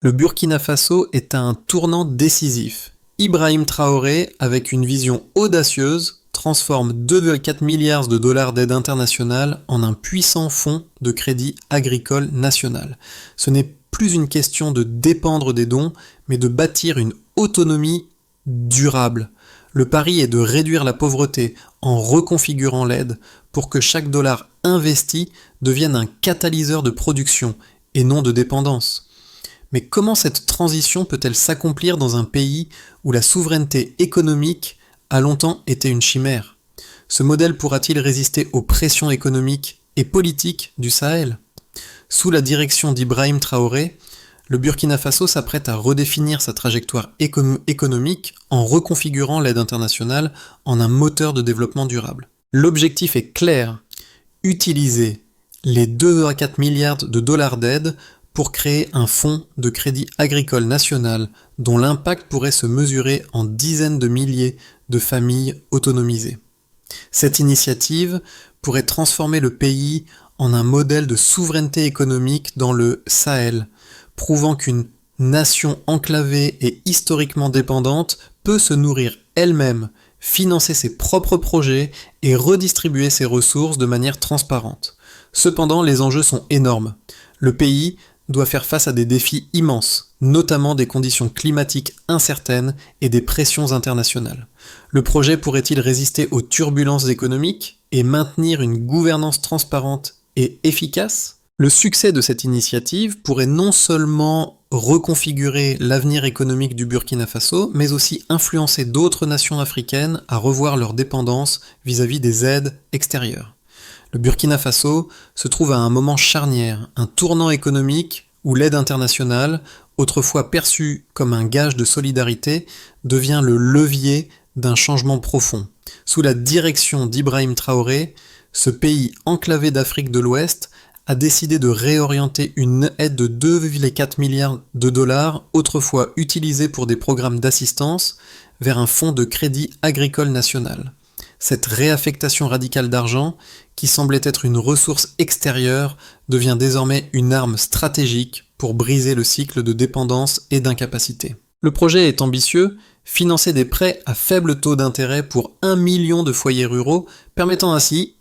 Le Burkina Faso est à un tournant décisif. Ibrahim Traoré, avec une vision audacieuse, transforme 2,4 milliards de dollars d'aide internationale en un puissant fonds de crédit agricole national. Ce n'est plus une question de dépendre des dons, mais de bâtir une autonomie durable. Le pari est de réduire la pauvreté en reconfigurant l'aide pour que chaque dollar investi devienne un catalyseur de production et non de dépendance. Mais comment cette transition peut-elle s'accomplir dans un pays où la souveraineté économique a longtemps été une chimère? Ce modèle pourra-t-il résister aux pressions économiques et politiques du Sahel? Sous la direction d'Ibrahim Traoré, le Burkina Faso s'apprête à redéfinir sa trajectoire économique en reconfigurant l'aide internationale en un moteur de développement durable. L'objectif est clair, utiliser les 2,4 milliards de dollars d'aide pour créer un fonds de crédit agricole national dont l'impact pourrait se mesurer en dizaines de milliers de familles autonomisées. Cette initiative pourrait transformer le pays en un modèle de souveraineté économique dans le Sahel, prouvant qu'une nation enclavée et historiquement dépendante peut se nourrir elle-même, financer ses propres projets et redistribuer ses ressources de manière transparente. Cependant, les enjeux sont énormes. Le pays doit faire face à des défis immenses, notamment des conditions climatiques incertaines et des pressions internationales. Le projet pourrait-il résister aux turbulences économiques et maintenir une gouvernance transparente et efficace? Le succès de cette initiative pourrait non seulement reconfigurer l'avenir économique du Burkina Faso, mais aussi influencer d'autres nations africaines à revoir leur dépendance vis-à-vis des aides extérieures. Le Burkina Faso se trouve à un moment charnière, un tournant économique où l'aide internationale, autrefois perçue comme un gage de solidarité, devient le levier d'un changement profond. Sous la direction d'Ibrahim Traoré, ce pays enclavé d'Afrique de l'Ouest a décidé de réorienter une aide de 2,4 milliards de dollars, autrefois utilisée pour des programmes d'assistance, vers un fonds de crédit agricole national. Cette réaffectation radicale d'argent, qui semblait être une ressource extérieure, devient désormais une arme stratégique pour briser le cycle de dépendance et d'incapacité. Le projet est ambitieux, financer des prêts à faible taux d'intérêt pour 1 million de foyers ruraux, permettant ainsi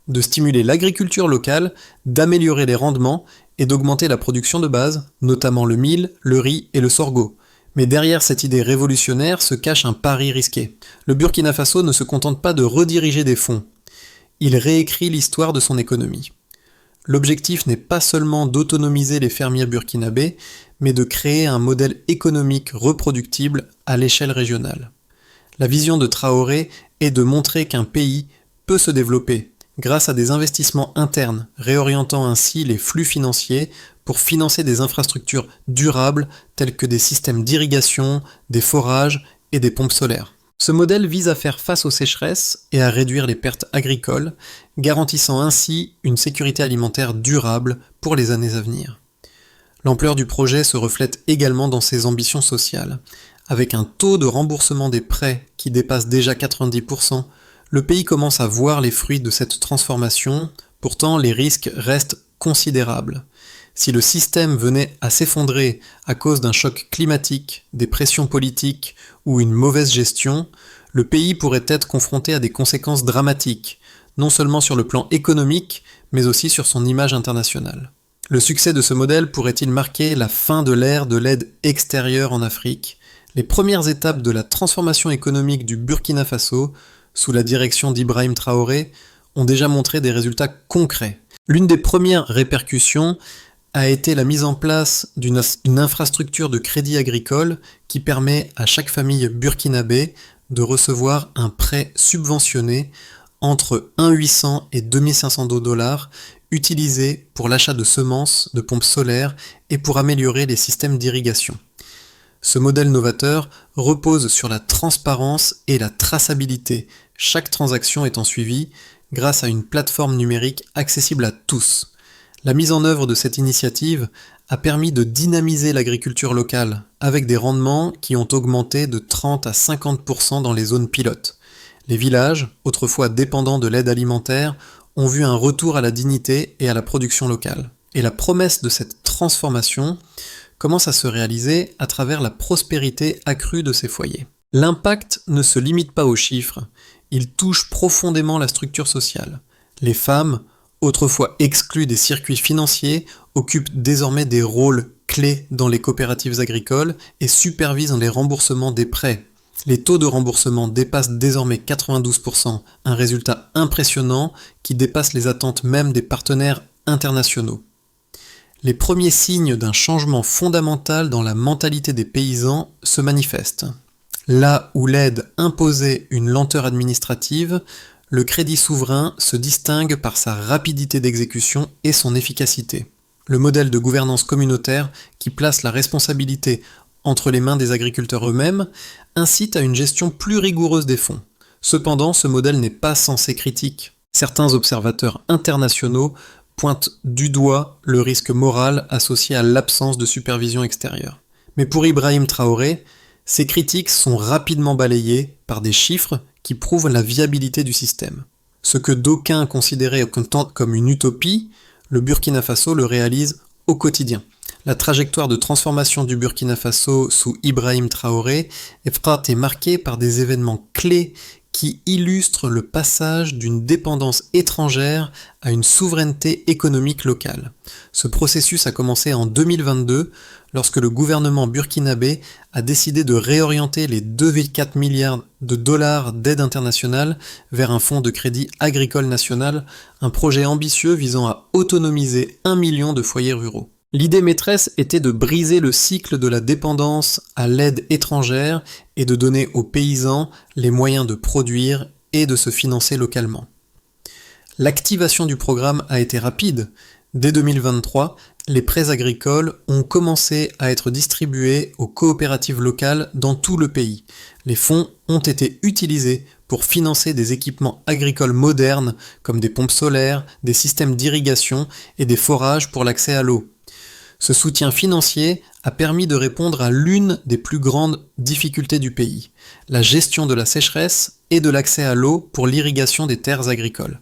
de stimuler l'agriculture locale, d'améliorer les rendements et d'augmenter la production de base, notamment le mil, le riz et le sorgho. Mais derrière cette idée révolutionnaire se cache un pari risqué. Le Burkina Faso ne se contente pas de rediriger des fonds. Il réécrit l'histoire de son économie. L'objectif n'est pas seulement d'autonomiser les fermiers burkinabés, mais de créer un modèle économique reproductible à l'échelle régionale. La vision de Traoré est de montrer qu'un pays peut se développer grâce à des investissements internes, réorientant ainsi les flux financiers pour financer des infrastructures durables telles que des systèmes d'irrigation, des forages et des pompes solaires. Ce modèle vise à faire face aux sécheresses et à réduire les pertes agricoles, garantissant ainsi une sécurité alimentaire durable pour les années à venir. L'ampleur du projet se reflète également dans ses ambitions sociales. Avec un taux de remboursement des prêts qui dépasse déjà 90%, le pays commence à voir les fruits de cette transformation, pourtant les risques restent considérables. Si le système venait à s'effondrer à cause d'un choc climatique, des pressions politiques ou une mauvaise gestion, le pays pourrait être confronté à des conséquences dramatiques, non seulement sur le plan économique, mais aussi sur son image internationale. Le succès de ce modèle pourrait-il marquer la fin de l'ère de l'aide extérieure en Afrique? Les premières étapes de la transformation économique du Burkina Faso, sous la direction d'Ibrahim Traoré, ont déjà montré des résultats concrets. L'une des premières répercussions a été la mise en place d'une infrastructure de crédit agricole qui permet à chaque famille burkinabé de recevoir un prêt subventionné entre 1 800 et 2 500 dollars utilisé pour l'achat de semences, de pompes solaires et pour améliorer les systèmes d'irrigation. Ce modèle novateur repose sur la transparence et la traçabilité, chaque transaction étant suivie grâce à une plateforme numérique accessible à tous. La mise en œuvre de cette initiative a permis de dynamiser l'agriculture locale, avec des rendements qui ont augmenté de 30 à 50% dans les zones pilotes. Les villages, autrefois dépendants de l'aide alimentaire, ont vu un retour à la dignité et à la production locale. Et la promesse de cette transformation commence à se réaliser à travers la prospérité accrue de ces foyers. L'impact ne se limite pas aux chiffres, il touche profondément la structure sociale. Les femmes, autrefois exclues des circuits financiers, occupent désormais des rôles clés dans les coopératives agricoles et supervisent les remboursements des prêts. Les taux de remboursement dépassent désormais 92%, un résultat impressionnant qui dépasse les attentes même des partenaires internationaux. Les premiers signes d'un changement fondamental dans la mentalité des paysans se manifestent. Là où l'aide imposait une lenteur administrative, le crédit souverain se distingue par sa rapidité d'exécution et son efficacité. Le modèle de gouvernance communautaire, qui place la responsabilité entre les mains des agriculteurs eux-mêmes, incite à une gestion plus rigoureuse des fonds. Cependant, ce modèle n'est pas sans ses critiques. Certains observateurs internationaux pointent du doigt le risque moral associé à l'absence de supervision extérieure. Mais pour Ibrahim Traoré, ces critiques sont rapidement balayées par des chiffres qui prouvent la viabilité du système. Ce que d'aucuns considéraient comme une utopie, le Burkina Faso le réalise au quotidien. La trajectoire de transformation du Burkina Faso sous Ibrahim Traoré est marquée par des événements clés qui illustrent le passage d'une dépendance étrangère à une souveraineté économique locale. Ce processus a commencé en 2022 lorsque le gouvernement burkinabé a décidé de réorienter les 2,4 milliards de dollars d'aide internationale vers un fonds de crédit agricole national, un projet ambitieux visant à autonomiser 1 million de foyers ruraux. L'idée maîtresse était de briser le cycle de la dépendance à l'aide étrangère et de donner aux paysans les moyens de produire et de se financer localement. L'activation du programme a été rapide. Dès 2023, les prêts agricoles ont commencé à être distribués aux coopératives locales dans tout le pays. Les fonds ont été utilisés pour financer des équipements agricoles modernes comme des pompes solaires, des systèmes d'irrigation et des forages pour l'accès à l'eau. Ce soutien financier a permis de répondre à l'une des plus grandes difficultés du pays, la gestion de la sécheresse et de l'accès à l'eau pour l'irrigation des terres agricoles.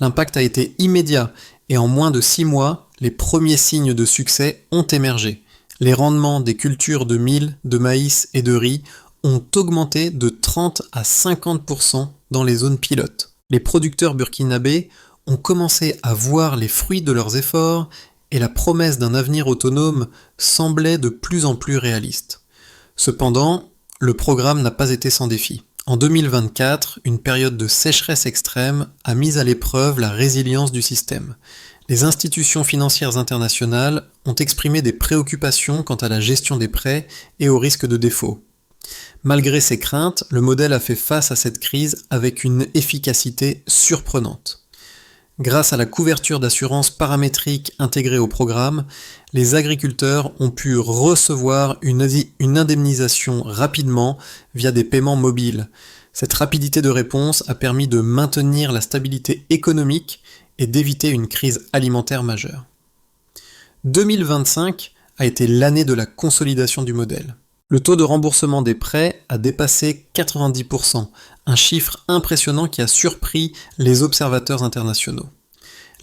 L'impact a été immédiat et en moins de 6 mois, les premiers signes de succès ont émergé. Les rendements des cultures de mil, de maïs et de riz ont augmenté de 30 à 50% dans les zones pilotes. Les producteurs burkinabés ont commencé à voir les fruits de leurs efforts et la promesse d'un avenir autonome semblait de plus en plus réaliste. Cependant, le programme n'a pas été sans défi. En 2024, une période de sécheresse extrême a mis à l'épreuve la résilience du système. Les institutions financières internationales ont exprimé des préoccupations quant à la gestion des prêts et au risque de défaut. Malgré ces craintes, le modèle a fait face à cette crise avec une efficacité surprenante. Grâce à la couverture d'assurance paramétrique intégrée au programme, les agriculteurs ont pu recevoir une indemnisation rapidement via des paiements mobiles. Cette rapidité de réponse a permis de maintenir la stabilité économique et d'éviter une crise alimentaire majeure. 2025 a été l'année de la consolidation du modèle. Le taux de remboursement des prêts a dépassé 90%, un chiffre impressionnant qui a surpris les observateurs internationaux.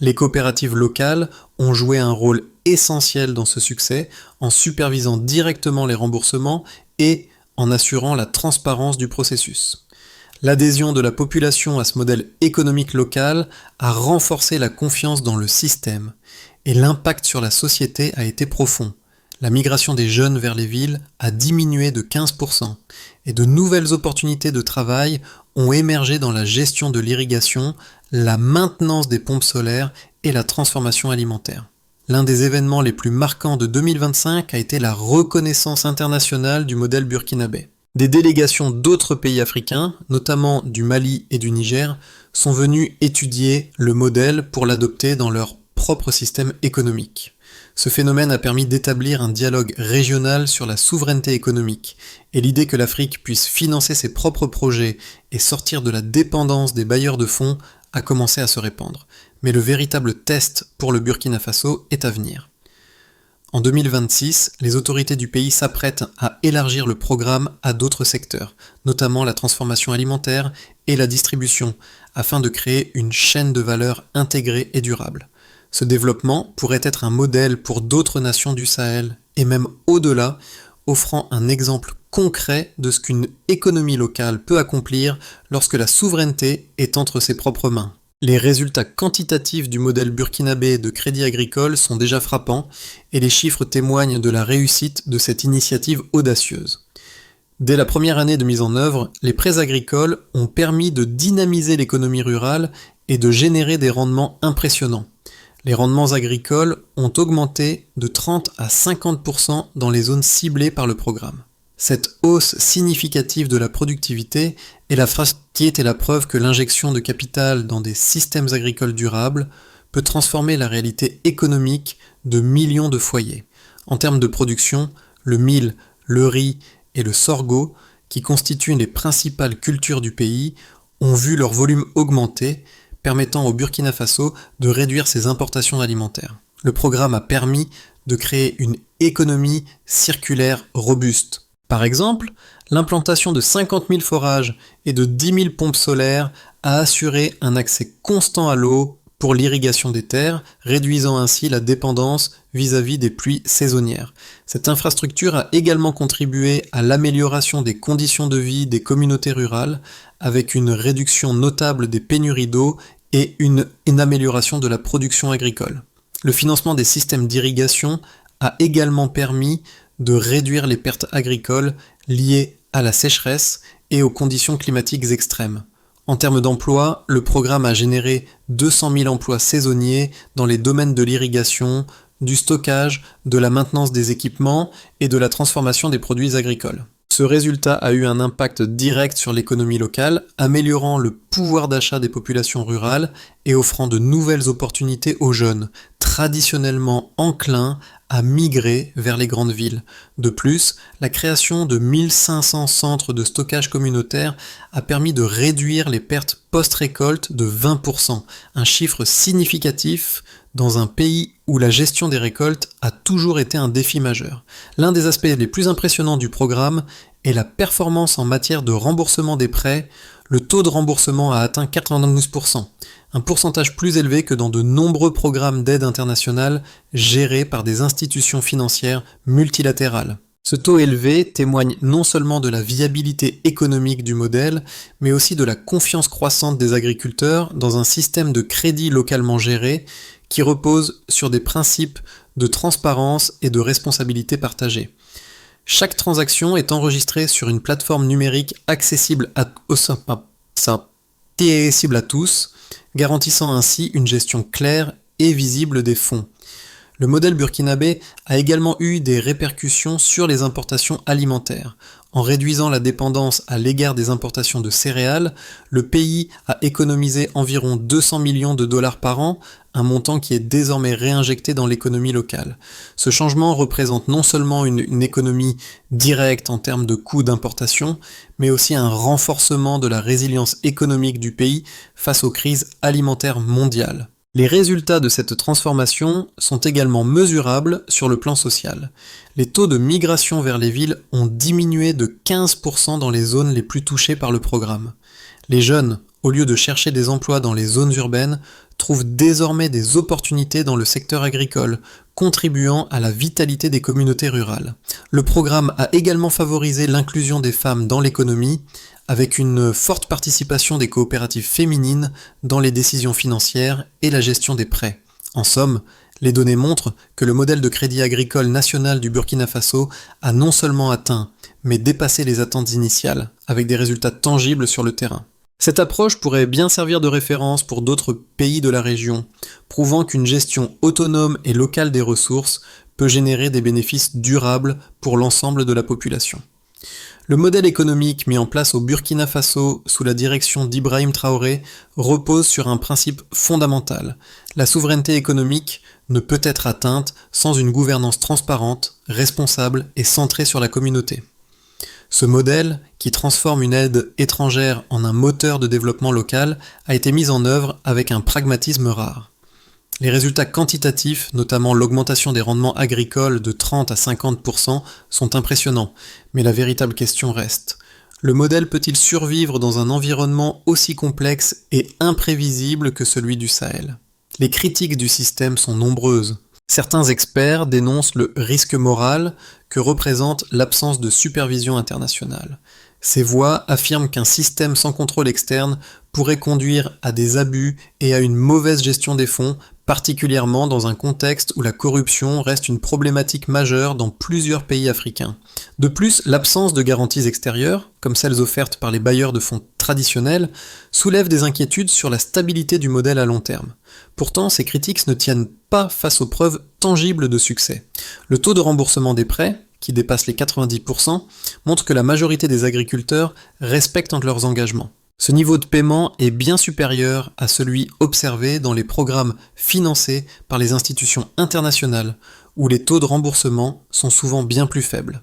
Les coopératives locales ont joué un rôle essentiel dans ce succès en supervisant directement les remboursements et en assurant la transparence du processus. L'adhésion de la population à ce modèle économique local a renforcé la confiance dans le système et l'impact sur la société a été profond. La migration des jeunes vers les villes a diminué de 15% et de nouvelles opportunités de travail ont émergé dans la gestion de l'irrigation, la maintenance des pompes solaires et la transformation alimentaire. L'un des événements les plus marquants de 2025 a été la reconnaissance internationale du modèle burkinabé. Des délégations d'autres pays africains, notamment du Mali et du Niger, sont venues étudier le modèle pour l'adopter dans leur propre système économique. Ce phénomène a permis d'établir un dialogue régional sur la souveraineté économique, et l'idée que l'Afrique puisse financer ses propres projets et sortir de la dépendance des bailleurs de fonds a commencé à se répandre. Mais le véritable test pour le Burkina Faso est à venir. En 2026, les autorités du pays s'apprêtent à élargir le programme à d'autres secteurs, notamment la transformation alimentaire et la distribution, afin de créer une chaîne de valeur intégrée et durable. Ce développement pourrait être un modèle pour d'autres nations du Sahel, et même au-delà, offrant un exemple concret de ce qu'une économie locale peut accomplir lorsque la souveraineté est entre ses propres mains. Les résultats quantitatifs du modèle burkinabé de crédit agricole sont déjà frappants, et les chiffres témoignent de la réussite de cette initiative audacieuse. Dès la première année de mise en œuvre, les prêts agricoles ont permis de dynamiser l'économie rurale et de générer des rendements impressionnants. Les rendements agricoles ont augmenté de 30 à 50% dans les zones ciblées par le programme. Cette hausse significative de la productivité est la preuve que l'injection de capital dans des systèmes agricoles durables peut transformer la réalité économique de millions de foyers. En termes de production, le mil, le riz et le sorgho, qui constituent les principales cultures du pays, ont vu leur volume augmenter, permettant au Burkina Faso de réduire ses importations alimentaires. Le programme a permis de créer une économie circulaire robuste. Par exemple, l'implantation de 50 000 forages et de 10 000 pompes solaires a assuré un accès constant à l'eau pour l'irrigation des terres, réduisant ainsi la dépendance vis-à-vis des pluies saisonnières. Cette infrastructure a également contribué à l'amélioration des conditions de vie des communautés rurales, avec une réduction notable des pénuries d'eau et une amélioration de la production agricole. Le financement des systèmes d'irrigation a également permis de réduire les pertes agricoles liées à la sécheresse et aux conditions climatiques extrêmes. En termes d'emploi, le programme a généré 200 000 emplois saisonniers dans les domaines de l'irrigation, du stockage, de la maintenance des équipements et de la transformation des produits agricoles. Ce résultat a eu un impact direct sur l'économie locale, améliorant le pouvoir d'achat des populations rurales et offrant de nouvelles opportunités aux jeunes, traditionnellement enclins à migrer vers les grandes villes. De plus, la création de 1500 centres de stockage communautaire a permis de réduire les pertes post-récolte de 20%, un chiffre significatif dans un pays où la gestion des récoltes a toujours été un défi majeur. L'un des aspects les plus impressionnants du programme est la performance en matière de remboursement des prêts. Le taux de remboursement a atteint 92%, un pourcentage plus élevé que dans de nombreux programmes d'aide internationale gérés par des institutions financières multilatérales. Ce taux élevé témoigne non seulement de la viabilité économique du modèle, mais aussi de la confiance croissante des agriculteurs dans un système de crédit localement géré qui repose sur des principes de transparence et de responsabilité partagée. Chaque transaction est enregistrée sur une plateforme numérique accessible à tous, garantissant ainsi une gestion claire et visible des fonds. Le modèle burkinabé a également eu des répercussions sur les importations alimentaires. En réduisant la dépendance à l'égard des importations de céréales, le pays a économisé environ 200 millions de dollars par an, un montant qui est désormais réinjecté dans l'économie locale. Ce changement représente non seulement une économie directe en termes de coûts d'importation, mais aussi un renforcement de la résilience économique du pays face aux crises alimentaires mondiales. Les résultats de cette transformation sont également mesurables sur le plan social. Les taux de migration vers les villes ont diminué de 15% dans les zones les plus touchées par le programme. Les jeunes, au lieu de chercher des emplois dans les zones urbaines, trouvent désormais des opportunités dans le secteur agricole, contribuant à la vitalité des communautés rurales. Le programme a également favorisé l'inclusion des femmes dans l'économie, avec une forte participation des coopératives féminines dans les décisions financières et la gestion des prêts. En somme, les données montrent que le modèle de crédit agricole national du Burkina Faso a non seulement atteint, mais dépassé les attentes initiales, avec des résultats tangibles sur le terrain. Cette approche pourrait bien servir de référence pour d'autres pays de la région, prouvant qu'une gestion autonome et locale des ressources peut générer des bénéfices durables pour l'ensemble de la population. Le modèle économique mis en place au Burkina Faso sous la direction d'Ibrahim Traoré repose sur un principe fondamental. La souveraineté économique ne peut être atteinte sans une gouvernance transparente, responsable et centrée sur la communauté. Ce modèle, qui transforme une aide étrangère en un moteur de développement local, a été mis en œuvre avec un pragmatisme rare. Les résultats quantitatifs, notamment l'augmentation des rendements agricoles de 30 à 50%, sont impressionnants, mais la véritable question reste. Le modèle peut-il survivre dans un environnement aussi complexe et imprévisible que celui du Sahel ? Les critiques du système sont nombreuses. Certains experts dénoncent le risque moral que représente l'absence de supervision internationale. Ces voix affirment qu'un système sans contrôle externe pourrait conduire à des abus et à une mauvaise gestion des fonds, particulièrement dans un contexte où la corruption reste une problématique majeure dans plusieurs pays africains. De plus, l'absence de garanties extérieures, comme celles offertes par les bailleurs de fonds traditionnels, soulève des inquiétudes sur la stabilité du modèle à long terme. Pourtant, ces critiques ne tiennent pas face aux preuves tangibles de succès. Le taux de remboursement des prêts, qui dépasse les 90%, montre que la majorité des agriculteurs respectent leurs engagements. Ce niveau de paiement est bien supérieur à celui observé dans les programmes financés par les institutions internationales, où les taux de remboursement sont souvent bien plus faibles.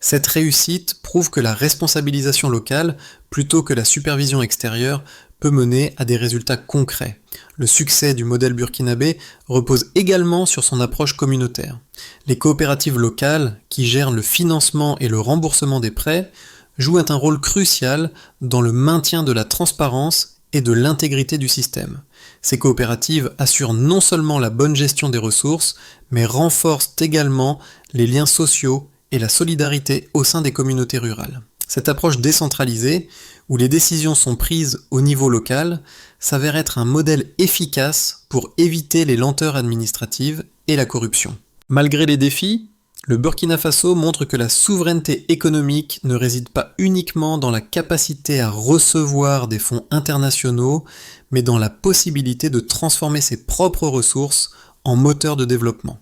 Cette réussite prouve que la responsabilisation locale, plutôt que la supervision extérieure, peut mener à des résultats concrets. Le succès du modèle burkinabé repose également sur son approche communautaire. Les coopératives locales, qui gèrent le financement et le remboursement des prêts, jouent un rôle crucial dans le maintien de la transparence et de l'intégrité du système. Ces coopératives assurent non seulement la bonne gestion des ressources, mais renforcent également les liens sociaux et la solidarité au sein des communautés rurales. Cette approche décentralisée, où les décisions sont prises au niveau local, s'avère être un modèle efficace pour éviter les lenteurs administratives et la corruption. Malgré les défis, le Burkina Faso montre que la souveraineté économique ne réside pas uniquement dans la capacité à recevoir des fonds internationaux, mais dans la possibilité de transformer ses propres ressources en moteur de développement.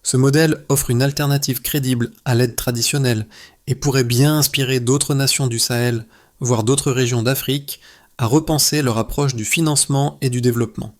Ce modèle offre une alternative crédible à l'aide traditionnelle et pourrait bien inspirer d'autres nations du Sahel, voire d'autres régions d'Afrique, à repenser leur approche du financement et du développement.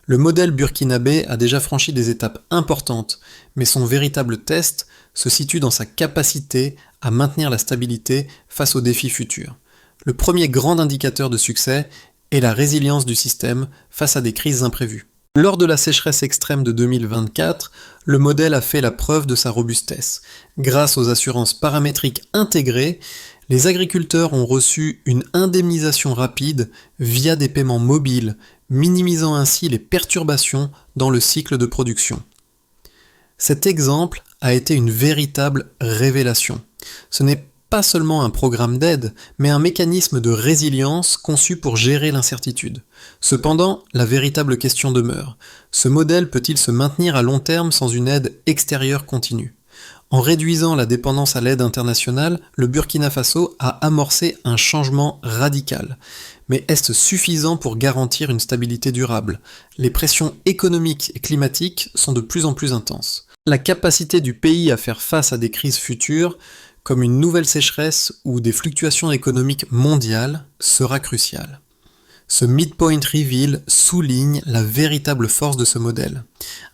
Le modèle burkinabé a déjà franchi des étapes importantes, mais son véritable test se situe dans sa capacité à maintenir la stabilité face aux défis futurs. Le premier grand indicateur de succès est la résilience du système face à des crises imprévues. Lors de la sécheresse extrême de 2024, le modèle a fait la preuve de sa robustesse. Grâce aux assurances paramétriques intégrées, les agriculteurs ont reçu une indemnisation rapide via des paiements mobiles, minimisant ainsi les perturbations dans le cycle de production. Cet exemple a été une véritable révélation. Ce n'est pas seulement un programme d'aide, mais un mécanisme de résilience conçu pour gérer l'incertitude. Cependant, la véritable question demeure. Ce modèle peut-il se maintenir à long terme sans une aide extérieure continue ? En réduisant la dépendance à l'aide internationale, le Burkina Faso a amorcé un changement radical. Mais est-ce suffisant pour garantir une stabilité durable ? Les pressions économiques et climatiques sont de plus en plus intenses. La capacité du pays à faire face à des crises futures, comme une nouvelle sécheresse ou des fluctuations économiques mondiales, sera cruciale. Ce Midpoint Reveal souligne la véritable force de ce modèle.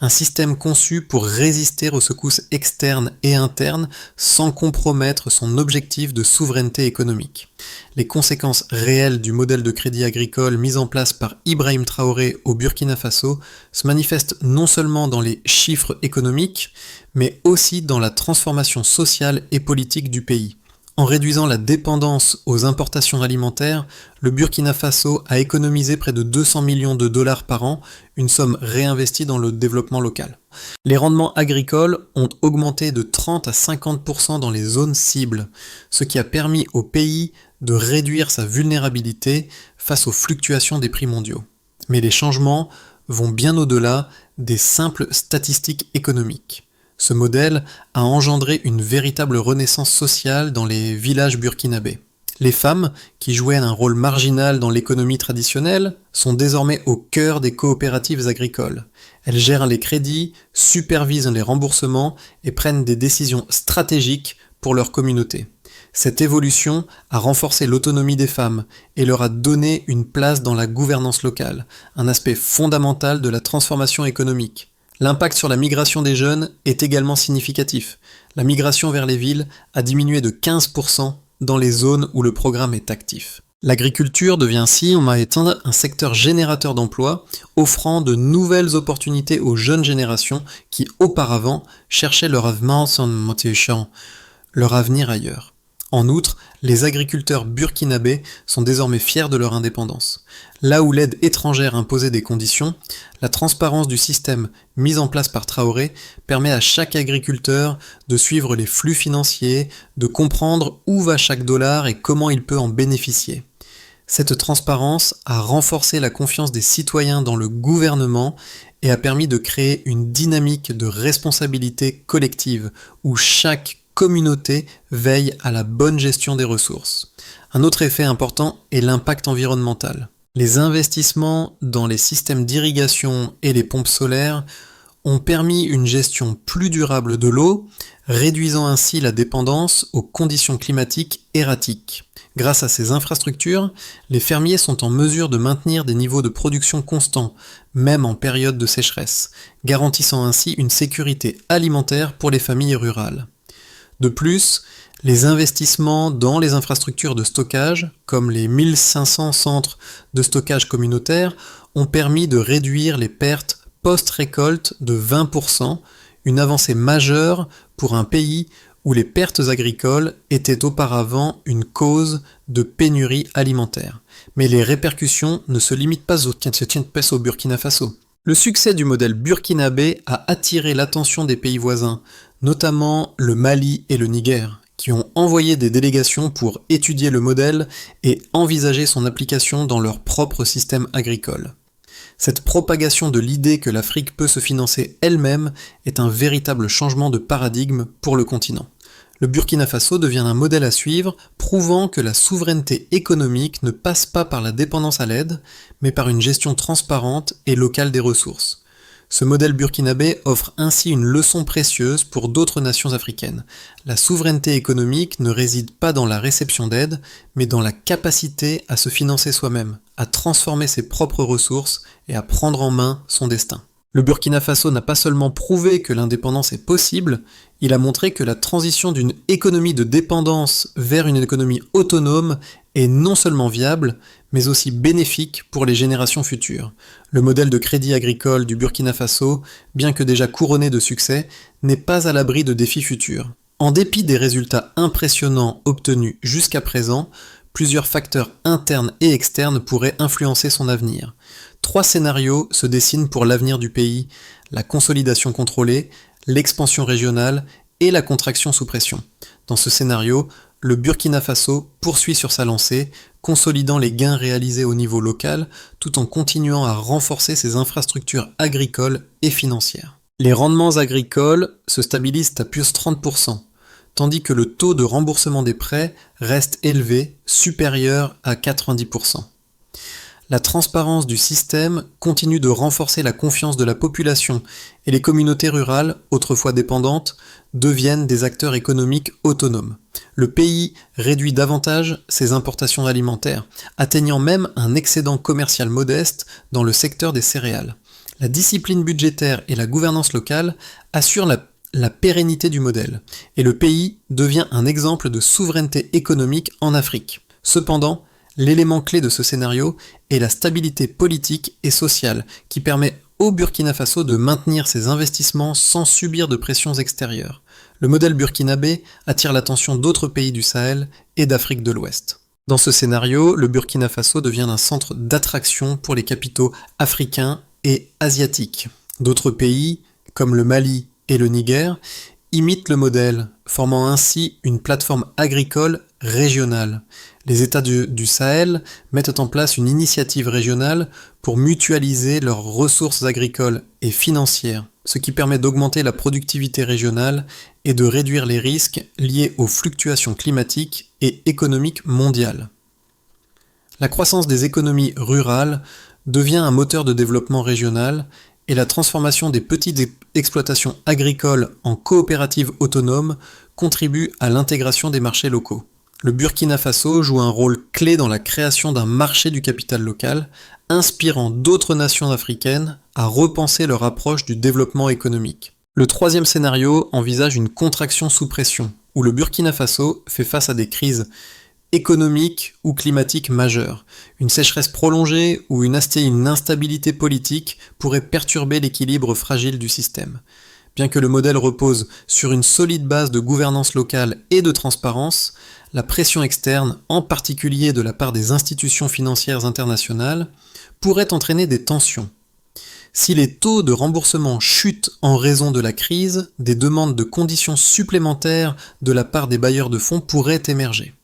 Un système conçu pour résister aux secousses externes et internes sans compromettre son objectif de souveraineté économique. Les conséquences réelles du modèle de crédit agricole mis en place par Ibrahim Traoré au Burkina Faso se manifestent non seulement dans les chiffres économiques, mais aussi dans la transformation sociale et politique du pays. En réduisant la dépendance aux importations alimentaires, le Burkina Faso a économisé près de 200 millions de dollars par an, une somme réinvestie dans le développement local. Les rendements agricoles ont augmenté de 30 à 50% dans les zones cibles, ce qui a permis au pays de réduire sa vulnérabilité face aux fluctuations des prix mondiaux. Mais les changements vont bien au-delà des simples statistiques économiques. Ce modèle a engendré une véritable renaissance sociale dans les villages burkinabés. Les femmes, qui jouaient un rôle marginal dans l'économie traditionnelle, sont désormais au cœur des coopératives agricoles. Elles gèrent les crédits, supervisent les remboursements et prennent des décisions stratégiques pour leur communauté. Cette évolution a renforcé l'autonomie des femmes et leur a donné une place dans la gouvernance locale, un aspect fondamental de la transformation économique. L'impact sur la migration des jeunes est également significatif. La migration vers les villes a diminué de 15% dans les zones où le programme est actif. L'agriculture devient ainsi un secteur générateur d'emplois, offrant de nouvelles opportunités aux jeunes générations qui auparavant cherchaient leur avenir ailleurs. En outre, les agriculteurs burkinabés sont désormais fiers de leur indépendance. Là où l'aide étrangère imposait des conditions, la transparence du système mis en place par Traoré permet à chaque agriculteur de suivre les flux financiers, de comprendre où va chaque dollar et comment il peut en bénéficier. Cette transparence a renforcé la confiance des citoyens dans le gouvernement et a permis de créer une dynamique de responsabilité collective où chaque communauté veille à la bonne gestion des ressources. Un autre effet important est l'impact environnemental. Les investissements dans les systèmes d'irrigation et les pompes solaires ont permis une gestion plus durable de l'eau, réduisant ainsi la dépendance aux conditions climatiques erratiques. Grâce à ces infrastructures, les fermiers sont en mesure de maintenir des niveaux de production constants, même en période de sécheresse, garantissant ainsi une sécurité alimentaire pour les familles rurales. De plus, les investissements dans les infrastructures de stockage, comme les 1500 centres de stockage communautaires, ont permis de réduire les pertes post-récolte de 20%, une avancée majeure pour un pays où les pertes agricoles étaient auparavant une cause de pénurie alimentaire. Mais les répercussions ne se limitent pas au Burkina Faso. Le succès du modèle burkinabé a attiré l'attention des pays voisins, notamment le Mali et le Niger, qui ont envoyé des délégations pour étudier le modèle et envisager son application dans leur propre système agricole. Cette propagation de l'idée que l'Afrique peut se financer elle-même est un véritable changement de paradigme pour le continent. Le Burkina Faso devient un modèle à suivre, prouvant que la souveraineté économique ne passe pas par la dépendance à l'aide, mais par une gestion transparente et locale des ressources. Ce modèle burkinabé offre ainsi une leçon précieuse pour d'autres nations africaines. La souveraineté économique ne réside pas dans la réception d'aide, mais dans la capacité à se financer soi-même, à transformer ses propres ressources et à prendre en main son destin. Le Burkina Faso n'a pas seulement prouvé que l'indépendance est possible, il a montré que la transition d'une économie de dépendance vers une économie autonome est non seulement viable, mais aussi bénéfique pour les générations futures. Le modèle de crédit agricole du Burkina Faso, bien que déjà couronné de succès, n'est pas à l'abri de défis futurs. En dépit des résultats impressionnants obtenus jusqu'à présent, plusieurs facteurs internes et externes pourraient influencer son avenir. 3 scénarios se dessinent pour l'avenir du pays: la consolidation contrôlée, l'expansion régionale et la contraction sous pression. Dans ce scénario, le Burkina Faso poursuit sur sa lancée, consolidant les gains réalisés au niveau local, tout en continuant à renforcer ses infrastructures agricoles et financières. Les rendements agricoles se stabilisent à plus 30%, tandis que le taux de remboursement des prêts reste élevé, supérieur à 90%. La transparence du système continue de renforcer la confiance de la population et les communautés rurales, autrefois dépendantes, deviennent des acteurs économiques autonomes. Le pays réduit davantage ses importations alimentaires, atteignant même un excédent commercial modeste dans le secteur des céréales. La discipline budgétaire et la gouvernance locale assurent la pérennité du modèle, et le pays devient un exemple de souveraineté économique en Afrique. Cependant, l'élément clé de ce scénario est la stabilité politique et sociale qui permet au Burkina Faso de maintenir ses investissements sans subir de pressions extérieures. Le modèle burkinabé attire l'attention d'autres pays du Sahel et d'Afrique de l'Ouest. Dans ce scénario, le Burkina Faso devient un centre d'attraction pour les capitaux africains et asiatiques. D'autres pays, comme le Mali et le Niger, imitent le modèle, formant ainsi une plateforme agricole régionale. Les États du Sahel mettent en place une initiative régionale pour mutualiser leurs ressources agricoles et financières, ce qui permet d'augmenter la productivité régionale et de réduire les risques liés aux fluctuations climatiques et économiques mondiales. La croissance des économies rurales devient un moteur de développement régional et la transformation des petites exploitations agricoles en coopératives autonomes contribue à l'intégration des marchés locaux. Le Burkina Faso joue un rôle clé dans la création d'un marché du capital local, inspirant d'autres nations africaines à repenser leur approche du développement économique. Le troisième scénario envisage une contraction sous pression, où le Burkina Faso fait face à des crises économiques ou climatiques majeures. Une sécheresse prolongée ou une instabilité politique pourrait perturber l'équilibre fragile du système. Bien que le modèle repose sur une solide base de gouvernance locale et de transparence, la pression externe, en particulier de la part des institutions financières internationales, pourrait entraîner des tensions. Si les taux de remboursement chutent en raison de la crise, des demandes de conditions supplémentaires de la part des bailleurs de fonds pourraient émerger.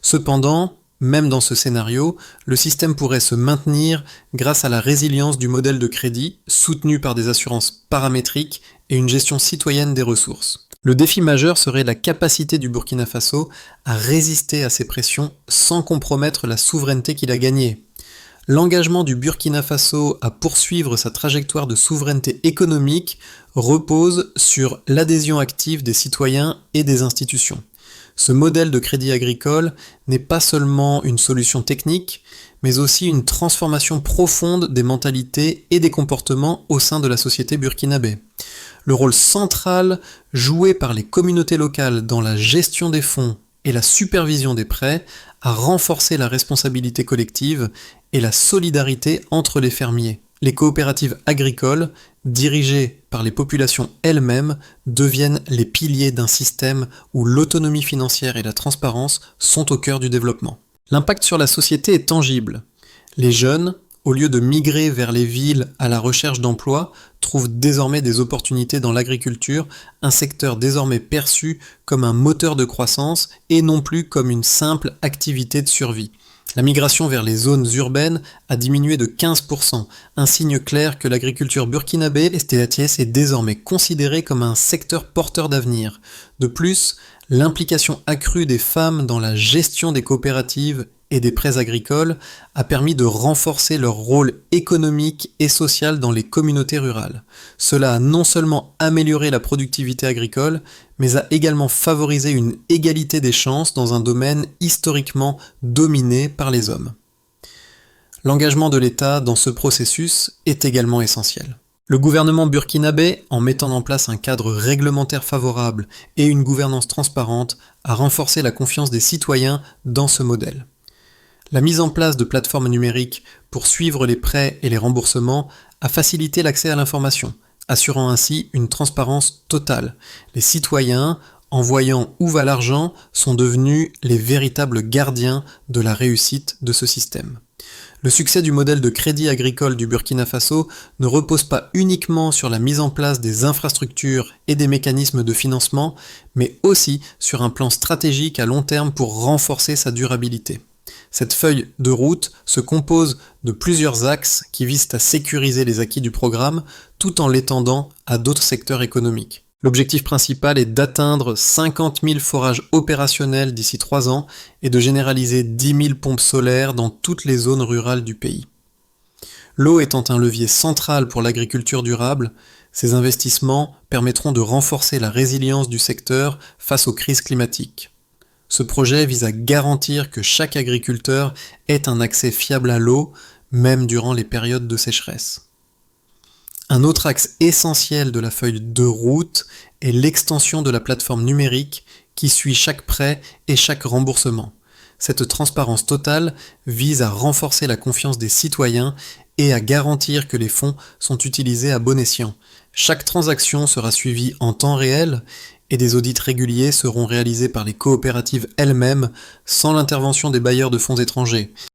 Cependant, même dans ce scénario, le système pourrait se maintenir grâce à la résilience du modèle de crédit, soutenu par des assurances paramétriques et une gestion citoyenne des ressources. Le défi majeur serait la capacité du Burkina Faso à résister à ces pressions sans compromettre la souveraineté qu'il a gagnée. L'engagement du Burkina Faso à poursuivre sa trajectoire de souveraineté économique repose sur l'adhésion active des citoyens et des institutions. Ce modèle de crédit agricole n'est pas seulement une solution technique, mais aussi une transformation profonde des mentalités et des comportements au sein de la société burkinabé. Le rôle central joué par les communautés locales dans la gestion des fonds et la supervision des prêts a renforcé la responsabilité collective et la solidarité entre les fermiers. Les coopératives agricoles, dirigées par les populations elles-mêmes, deviennent les piliers d'un système où l'autonomie financière et la transparence sont au cœur du développement. L'impact sur la société est tangible. Les jeunes, au lieu de migrer vers les villes à la recherche d'emploi, trouvent désormais des opportunités dans l'agriculture, un secteur désormais perçu comme un moteur de croissance et non plus comme une simple activité de survie. La migration vers les zones urbaines a diminué de 15%, un signe clair que l'agriculture burkinabé est désormais considérée comme un secteur porteur d'avenir. De plus, l'implication accrue des femmes dans la gestion des coopératives et des prêts agricoles a permis de renforcer leur rôle économique et social dans les communautés rurales. Cela a non seulement amélioré la productivité agricole, mais a également favorisé une égalité des chances dans un domaine historiquement dominé par les hommes. L'engagement de l'État dans ce processus est également essentiel. Le gouvernement burkinabé, en mettant en place un cadre réglementaire favorable et une gouvernance transparente, a renforcé la confiance des citoyens dans ce modèle. La mise en place de plateformes numériques pour suivre les prêts et les remboursements a facilité l'accès à l'information, assurant ainsi une transparence totale. Les citoyens, en voyant où va l'argent, sont devenus les véritables gardiens de la réussite de ce système. Le succès du modèle de crédit agricole du Burkina Faso ne repose pas uniquement sur la mise en place des infrastructures et des mécanismes de financement, mais aussi sur un plan stratégique à long terme pour renforcer sa durabilité. Cette feuille de route se compose de plusieurs axes qui visent à sécuriser les acquis du programme tout en l'étendant à d'autres secteurs économiques. L'objectif principal est d'atteindre 50 000 forages opérationnels d'ici 3 ans et de généraliser 10 000 pompes solaires dans toutes les zones rurales du pays. L'eau étant un levier central pour l'agriculture durable, ces investissements permettront de renforcer la résilience du secteur face aux crises climatiques. Ce projet vise à garantir que chaque agriculteur ait un accès fiable à l'eau, même durant les périodes de sécheresse. Un autre axe essentiel de la feuille de route est l'extension de la plateforme numérique qui suit chaque prêt et chaque remboursement. Cette transparence totale vise à renforcer la confiance des citoyens et à garantir que les fonds sont utilisés à bon escient. Chaque transaction sera suivie en temps réel et des audits réguliers seront réalisés par les coopératives elles-mêmes sans l'intervention des bailleurs de fonds étrangers.